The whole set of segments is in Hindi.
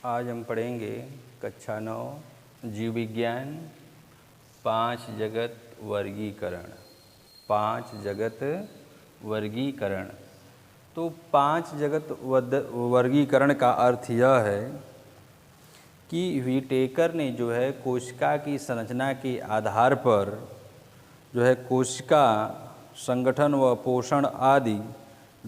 आज हम पढ़ेंगे कक्षा 9 जीव विज्ञान 5 जगत वर्गीकरण। 5 जगत वर्गीकरण। तो 5 जगत वर्गीकरण का अर्थ यह है कि व्हिटेकर ने जो है कोशिका की संरचना के आधार पर जो है कोशिका संगठन व पोषण आदि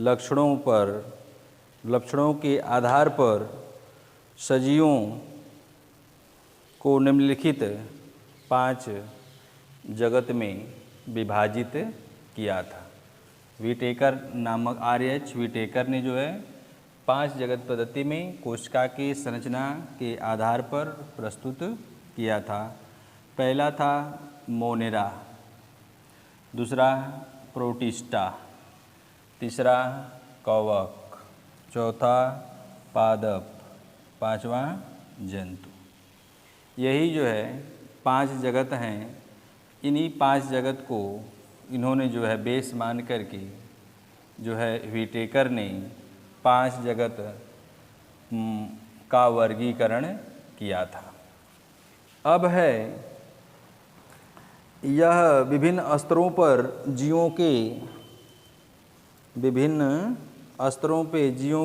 लक्षणों के आधार पर सजीवों को निम्नलिखित 5 जगत में विभाजित किया था। व्हिटेकर नामक RH व्हिटेकर ने जो है 5 जगत पद्धति में कोशिका की संरचना के आधार पर प्रस्तुत किया था। पहला था मोनेरा, दूसरा प्रोटिस्टा, तीसरा कवक, चौथा पादप, पांचवा जंतु। यही जो है 5 जगत हैं। इन्हीं 5 जगत को इन्होंने जो है बेस मान करके जो है व्हिटेकर ने 5 जगत का वर्गीकरण किया था। अब है यह विभिन्न स्तरों पर जीवों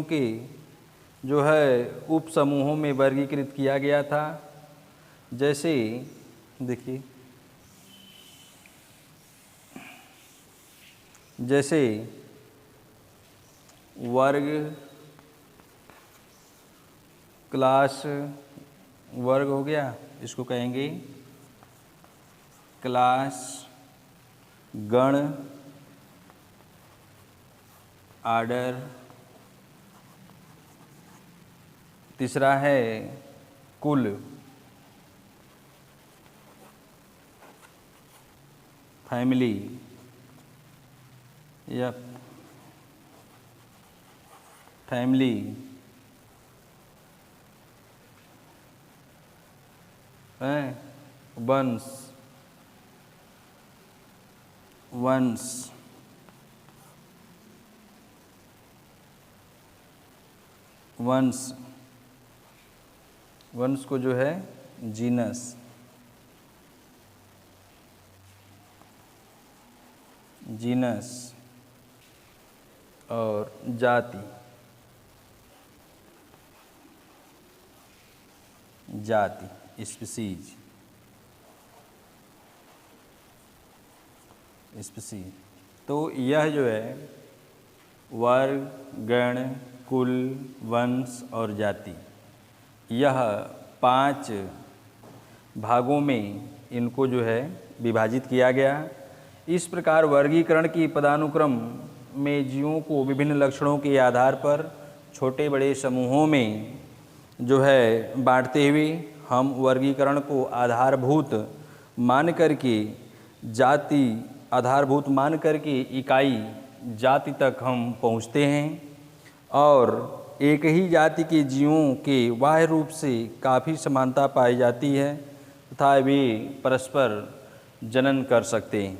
के जो है उप समूहों में वर्गीकृत किया गया था। जैसे देखिए, जैसे वर्ग, क्लास, वर्ग हो गया, इसको कहेंगे क्लास, गण, आर्डर, तीसरा है कुल, फैमिली या फैमिली, वंश को जो है जीनस, और जाति, स्पीसीज। तो यह जो है वर्ग, गण, कुल, वंश और जाति, यह 5 भागों में इनको जो है विभाजित किया गया। इस प्रकार वर्गीकरण की पदानुक्रम में जीवों को विभिन्न लक्षणों के आधार पर छोटे बड़े समूहों में जो है बांटते हुए हम वर्गीकरण को आधारभूत मान करके इकाई जाति तक हम पहुँचते हैं। और एक ही जाति के जीवों के बाह्य रूप से काफ़ी समानता पाई जाती है तथा वे परस्पर जनन कर सकते हैं।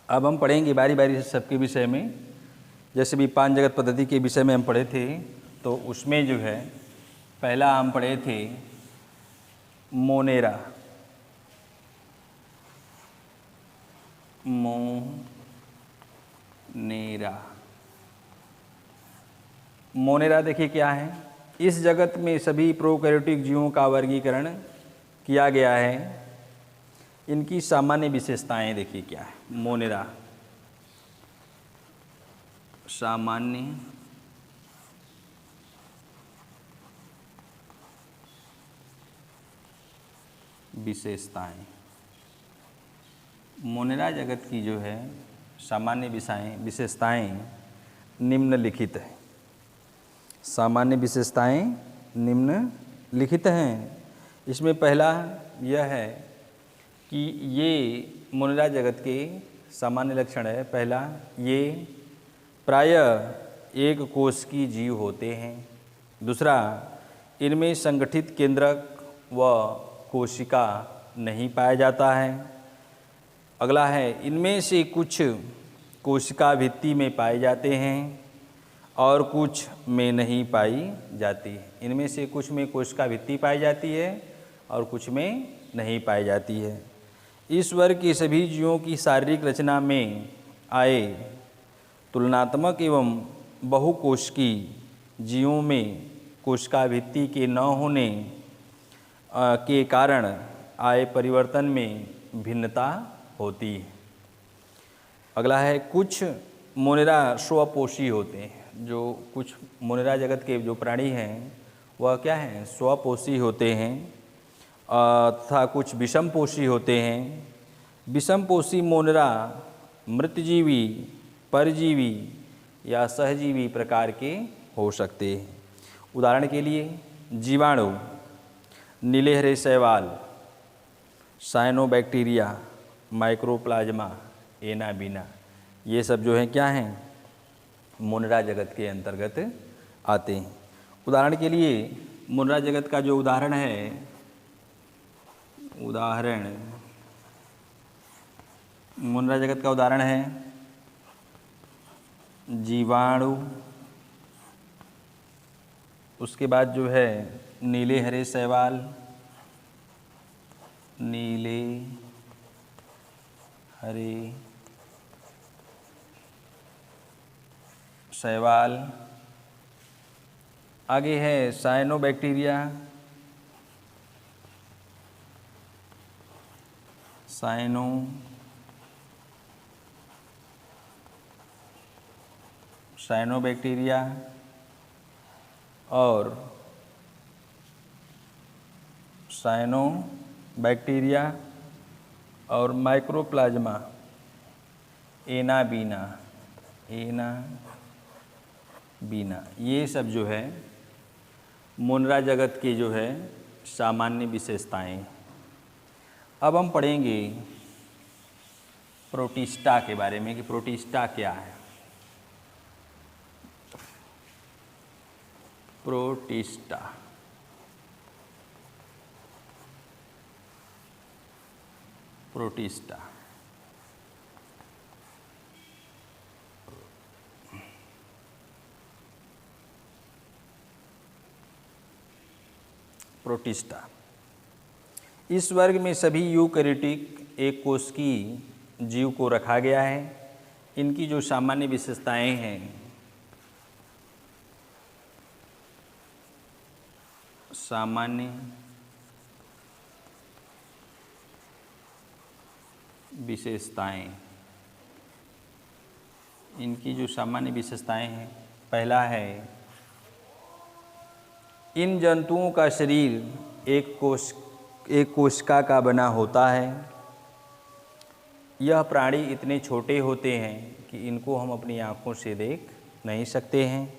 अब हम पढ़ेंगे बारी बारी से सबके विषय में। जैसे भी 5 जगत पद्धति के विषय में हम पढ़े थे, तो उसमें जो है पहला हम पढ़े थे मोनेरा। मोनेरा देखिए क्या है। इस जगत में सभी प्रोकैरियोटिक जीवों का वर्गीकरण किया गया है। इनकी सामान्य विशेषताएं देखिए क्या है। मोनेरा सामान्य विशेषताएं। मोनेरा जगत की जो है सामान्य विशेषताएं निम्नलिखित है। सामान्य विशेषताएं निम्नलिखित हैं। इसमें पहला यह है कि ये मोनेरा जगत के सामान्य लक्षण है। पहला, ये प्रायः एक कोश की जीव होते हैं। दूसरा, इनमें संगठित केंद्रक व कोशिका नहीं पाया जाता है। अगला है, इनमें से कुछ कोशिका भित्ति में पाए जाते हैं और कुछ में नहीं पाई जाती। इनमें से कुछ में कोशिका भित्ति पाई जाती है और कुछ में नहीं पाई जाती है। इस वर्ग के सभी जीवों की शारीरिक रचना में आए तुलनात्मक एवं बहुकोशिकी जीवों में कोशिका भित्ति के न होने के कारण आए परिवर्तन में भिन्नता होती है। अगला है, कुछ मोनेरा स्वपोषी होते हैं। जो कुछ मोनेरा जगत के जो प्राणी हैं वह क्या हैं, स्वपोषी होते हैं तथा कुछ विषमपोषी होते हैं। विषमपोषी मोनेरा मृतजीवी, परजीवी या सहजीवी प्रकार के हो सकते हैं। उदाहरण के लिए जीवाणु, नीले हरे शैवाल, साइनोबैक्टीरिया, माइक्रोप्लाज्मा, एनाबीना, ये सब जो हैं क्या हैं, मोनेरा जगत के अंतर्गत आते हैं। उदाहरण के लिए मोनेरा जगत का जो उदाहरण है, मोनेरा जगत का उदाहरण है जीवाणु, उसके बाद जो है नीले हरे शैवाल, नीले हरे शैवाल, आगे है साइनोबैक्टीरिया, साइनोबैक्टीरिया और साइनोबैक्टीरिया और माइक्रोप्लाज्मा, एनाबीना, ये सब जो है मोनेरा जगत के जो है सामान्य विशेषताएं। अब हम पढ़ेंगे प्रोटिस्टा के बारे में कि प्रोटिस्टा क्या है। प्रोटिस्टा प्रोटिस्टा इस वर्ग में सभी यूकैरियोटिक एक कोशिकी जीव को रखा गया है। इनकी जो सामान्य विशेषताएं हैं, इनकी जो सामान्य विशेषताएं हैं, पहला है इन जंतुओं का शरीर एक कोशिका का बना होता है। यह प्राणी इतने छोटे होते हैं कि इनको हम अपनी आँखों से देख नहीं सकते हैं।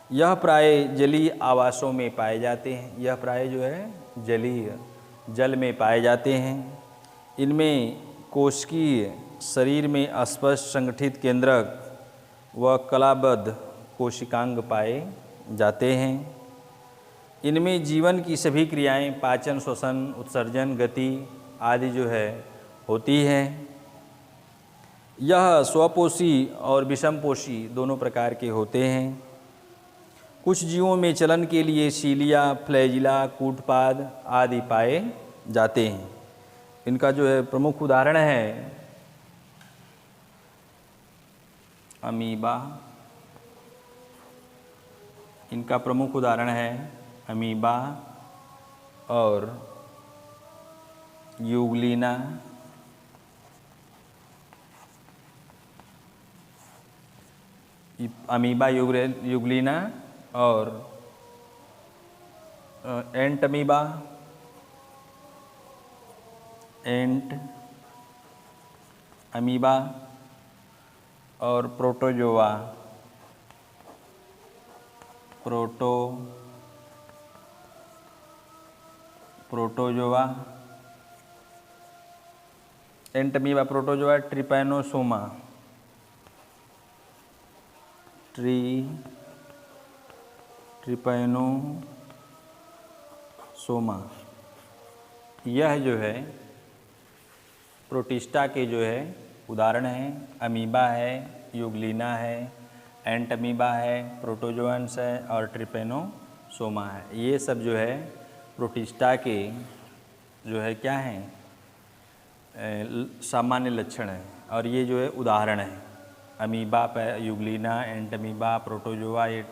यह प्राय जलीय आवासों में पाए जाते हैं। यह प्राय जो है जल में पाए जाते हैं। इनमें कोशिकीय शरीर में स्पष्ट संगठित केंद्रक व कलाबद्ध कोशिकांग पाए जाते हैं। इनमें जीवन की सभी क्रियाएं, पाचन, श्वसन, उत्सर्जन, गति आदि जो है होती हैं। यह स्वपोषी और विषमपोषी दोनों प्रकार के होते हैं। कुछ जीवों में चलन के लिए सीलिया, फ्लैजिला, कूटपाद आदि पाए जाते हैं। इनका जो है प्रमुख उदाहरण है अमीबा। इनका प्रमुख उदाहरण है अमीबा और यूग्लिना। अमीबा, यूग्लिना और एंट अमीबा और प्रोटोजोआ, प्रोटोजोआ, एंट अमीबा, प्रोटोजोआ, ट्रिपैनोसोमा, ट्रिपैनोसोमा, यह जो है प्रोटिस्टा के जो है उदाहरण हैं। अमीबा है, यूग्लिना है, एंटमीबा है, प्रोटोजोअन्स है और ट्रिपेनोसोमा है। ये सब जो है प्रोटिस्टा के जो है क्या हैं, सामान्य लक्षण है और ये जो है उदाहरण है। अमीबा, यूग्लिना, एंटमीबा, प्रोटोजोआ, ये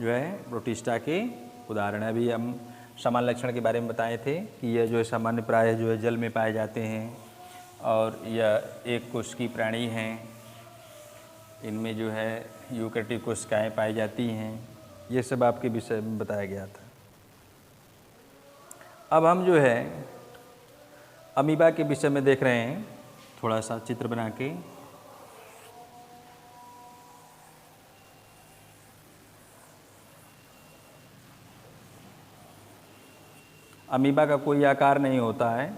जो है प्रोटिस्टा के उदाहरण है। अभी हम सामान्य लक्षण के बारे में बताए थे कि यह जो है सामान्य प्रायः जो है जल में पाए जाते हैं और यह एक कोशिकीय प्राणी हैं। इनमें जो है यूकैरियोटिक कोशिकाएँ पाई जाती हैं। ये सब आपके विषय में बताया गया था। अब हम जो है अमीबा के विषय में देख रहे हैं, थोड़ा सा चित्र बना के। अमीबा का कोई आकार नहीं होता है,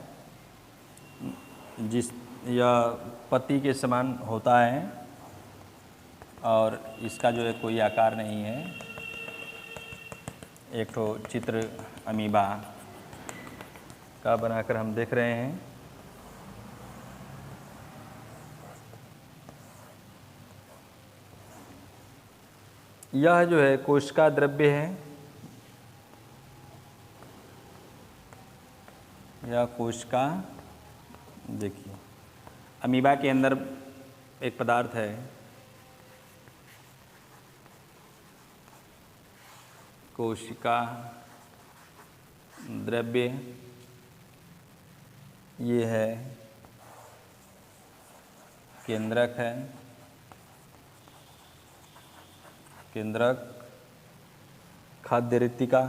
जिस या पत्ती के समान होता है और इसका जो है कोई आकार नहीं है। एक तो चित्र अमीबा का बनाकर हम देख रहे हैं। यह जो है कोशिका द्रव्य है, यह कोशिका, देखिए अमीबा के अंदर एक पदार्थ है, कोशिका द्रव्य, ये है केंद्रक है, केंद्रक, खाद्य रिक्तिका,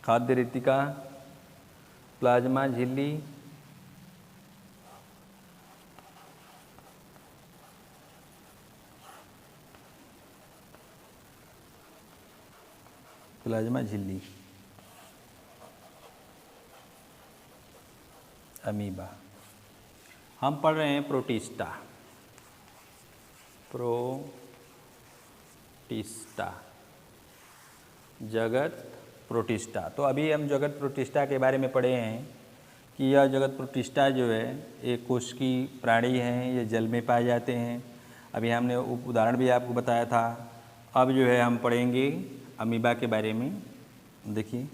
खाद्य रिक्तिका, प्लाज्मा झिल्ली, प्लाज्मा झिल्ली, अमीबा। हम पढ़ रहे हैं प्रोटिस्टा, प्रोटिस्टा, जगत प्रोटिस्टा। तो अभी हम जगत प्रोटिस्टा के बारे में पढ़े हैं कि यह जगत प्रोटिस्टा जो है एक कोशिकीय प्राणी हैं, ये जल में पाए जाते हैं। अभी हमने उदाहरण भी आपको बताया था। अब जो है हम पढ़ेंगे अमीबा के बारे में। देखिए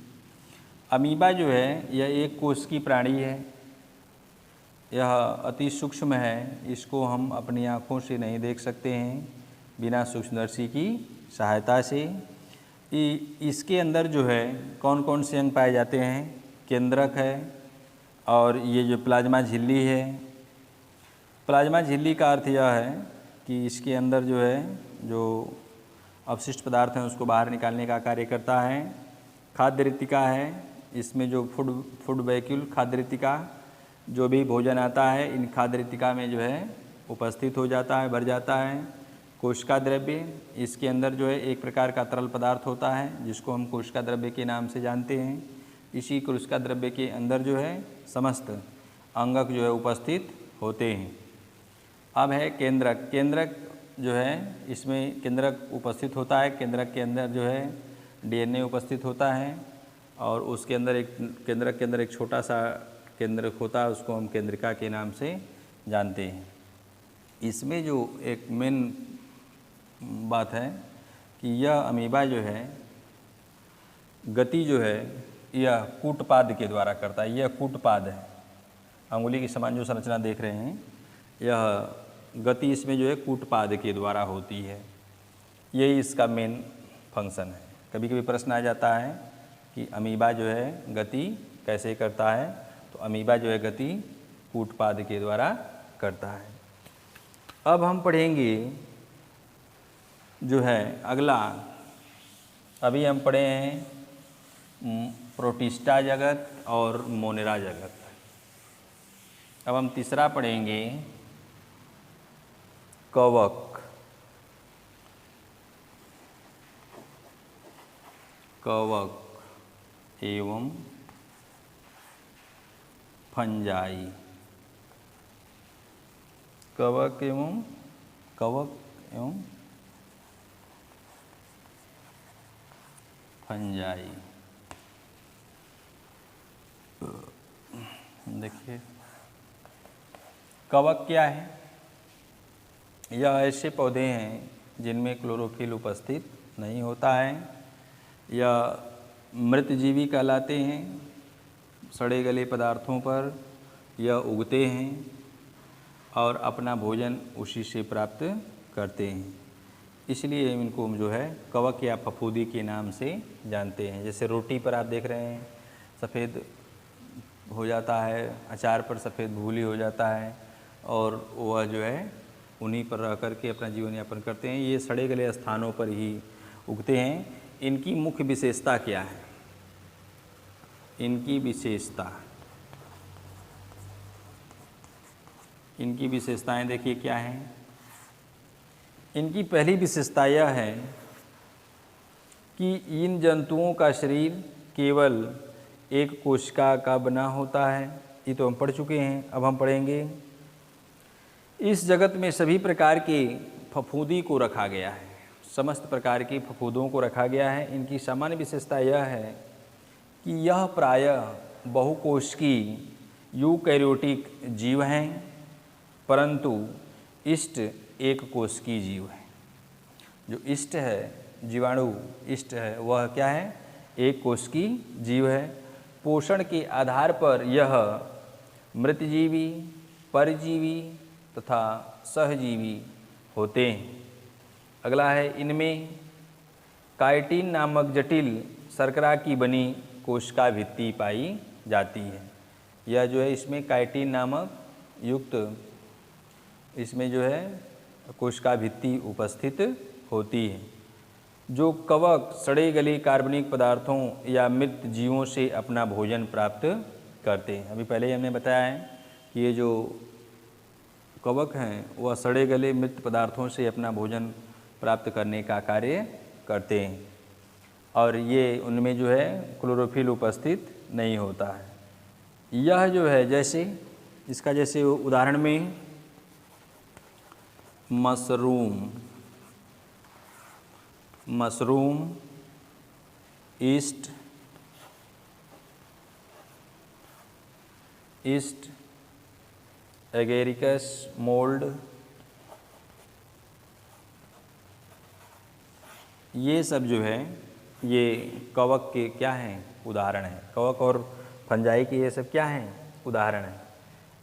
अमीबा जो है यह एक कोशिकीय प्राणी है, यह अति सूक्ष्म है, इसको हम अपनी आँखों से नहीं देख सकते हैं बिना सूक्ष्मदर्शी की सहायता से। इसके अंदर जो है कौन कौन से अंग पाए जाते हैं, केंद्रक है और ये जो प्लाज्मा झिल्ली है। प्लाज्मा झिल्ली का अर्थ यह है कि इसके अंदर जो है जो अवशिष्ट पदार्थ हैं उसको बाहर निकालने का कार्य करता है। खाद्य रिक्तिका है, इसमें जो फूड वैक्यूल खाद्य रिक्तिका, जो भी भोजन आता है इन खाद्य रिक्तिका में जो है उपस्थित हो जाता है, भर जाता है। कोशिका द्रव्य, इसके अंदर जो है एक प्रकार का तरल पदार्थ होता है जिसको हम कोशिका द्रव्य के नाम से जानते हैं। इसी कोशिका द्रव्य के अंदर जो है समस्त अंगक जो है उपस्थित होते हैं। अब है केंद्रक। केंद्रक जो है इसमें केंद्रक उपस्थित होता है, केंद्रक के अंदर जो है डीएनए उपस्थित होता है और उसके अंदर एक केंद्रक के अंदर एक छोटा सा केंद्रक होता है, उसको हम केंद्रिका के नाम से जानते हैं। इसमें जो एक मेन बात है कि यह अमीबा जो है गति जो है यह कूटपाद के द्वारा करता है। यह कूटपाद है, अंगुली के समान जो संरचना देख रहे हैं, यह गति इसमें जो है कूटपाद के द्वारा होती है। यही इसका मेन फंक्शन है। कभी कभी प्रश्न आ जाता है कि अमीबा जो है गति कैसे करता है, तो अमीबा जो है गति कूटपाद के द्वारा करता है। अब हम पढ़ेंगे जो है अगला, अभी हम पढ़े हैं प्रोटिस्टा जगत और मोनेरा जगत। अब हम तीसरा पढ़ेंगे कवक, कवक एवं फंजाई। कवक एवं फंजाई। देखिए कवक क्या है? यह ऐसे पौधे हैं जिनमें क्लोरोफिल उपस्थित नहीं होता है। यह मृतजीवी कहलाते हैं। सड़े गले पदार्थों पर यह उगते हैं और अपना भोजन उसी से प्राप्त करते हैं। इसलिए इनको हम जो है कवक या फफूंदी के नाम से जानते हैं। जैसे रोटी पर आप देख रहे हैं सफ़ेद हो जाता है, अचार पर सफ़ेद भूली हो जाता है और वह जो है उन्हीं पर रह कर के अपना जीवन यापन करते हैं। ये सड़े गले स्थानों पर ही उगते हैं। इनकी मुख्य विशेषता क्या है? इनकी विशेषताएं देखिए क्या हैं। इनकी पहली विशेषता यह है कि इन जंतुओं का शरीर केवल एक कोशिका का बना होता है। ये तो हम पढ़ चुके हैं, अब हम पढ़ेंगे। इस जगत में सभी प्रकार के फफूंदी को रखा गया है, समस्त प्रकार के फफूंदों को रखा गया है। इनकी सामान्य विशेषता यह है कि यह प्रायः बहुकोशिकी यूकैरियोटिक जीव हैं, परंतु इष्ट एक कोशिकीय जीव है। जो इष्ट है, जीवाणु इष्ट है, वह क्या है? एक कोशिकीय जीव है। पोषण के आधार पर यह मृतजीवी, परजीवी तथा सहजीवी होते हैं। अगला है, इनमें काइटिन नामक जटिल शर्करा की बनी कोशिका भित्ति पाई जाती है। यह जो है इसमें काइटिन नामक युक्त इसमें जो है कोशिका भित्ति उपस्थित होती है। जो कवक सड़े गले कार्बनिक पदार्थों या मृत जीवों से अपना भोजन प्राप्त करते हैं। अभी पहले ही हमने बताया है कि ये जो कवक हैं वह सड़े गले मृत पदार्थों से अपना भोजन प्राप्त करने का कार्य करते हैं और ये उनमें जो है क्लोरोफिल उपस्थित नहीं होता है। यह जो है जैसे इसका जैसे उदाहरण में मशरूम, ईस्ट, एगेरिकस मोल्ड, ये सब जो है ये कवक के क्या हैं? उदाहरण हैं। कवक और फंजाई के ये सब क्या हैं? उदाहरण हैं।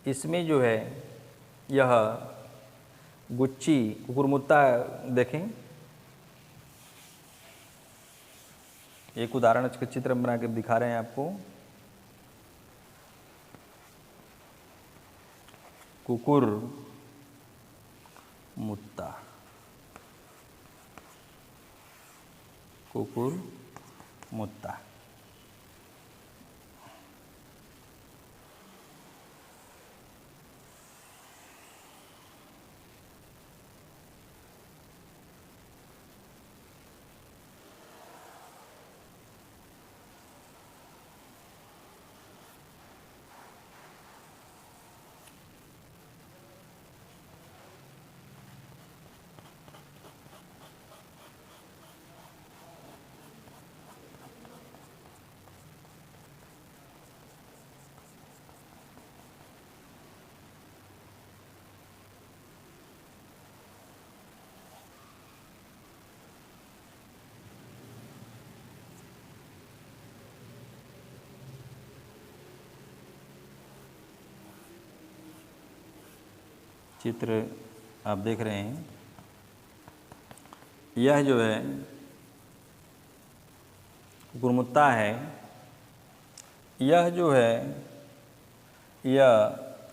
इसमें जो है यह गुच्छी कुकुरमुत्ता देखें, एक उदाहरण का चित्र बना के दिखा रहे हैं आपको। कुकुरमुत्ता, चित्र आप देख रहे हैं। यह जो है कुकुरमुत्ता है। यह जो है यह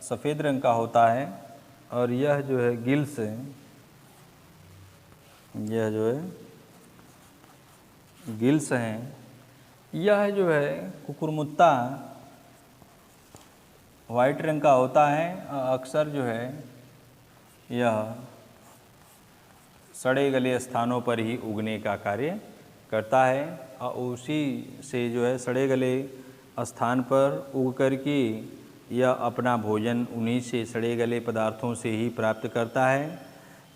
सफ़ेद रंग का होता है और यह जो है गिल्स, यह जो है गिल्स हैं। यह जो है कुकुरमुत्ता वाइट रंग का होता है। अक्सर जो है यह सड़े गले स्थानों पर ही उगने का कार्य करता है और उसी से जो है सड़े गले स्थान पर उग कर के यह अपना भोजन उन्हीं से सड़े गले पदार्थों से ही प्राप्त करता है।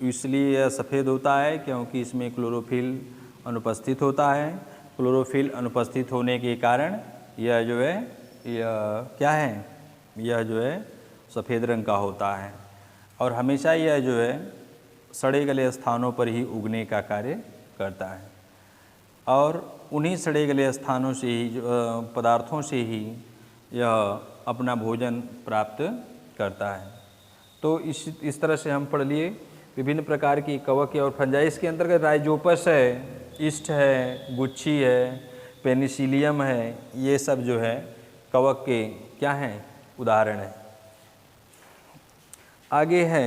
इसलिए यह सफ़ेद होता है क्योंकि इसमें क्लोरोफिल अनुपस्थित होता है। क्लोरोफिल अनुपस्थित होने के कारण यह जो है यह क्या है? यह जो है सफ़ेद रंग का होता है और हमेशा यह जो है सड़े गले स्थानों पर ही उगने का कार्य करता है और उन्हीं सड़े गले स्थानों से ही पदार्थों से ही यह अपना भोजन प्राप्त करता है। तो इस तरह से हम पढ़ लिए विभिन्न प्रकार की कवक और फंजाई। इसके अंतर्गत राइजोपस है, ईस्ट है, गुच्छी है, पेनिसिलियम है, ये सब जो है कवक के क्या हैं, उदाहरण हैं। आगे है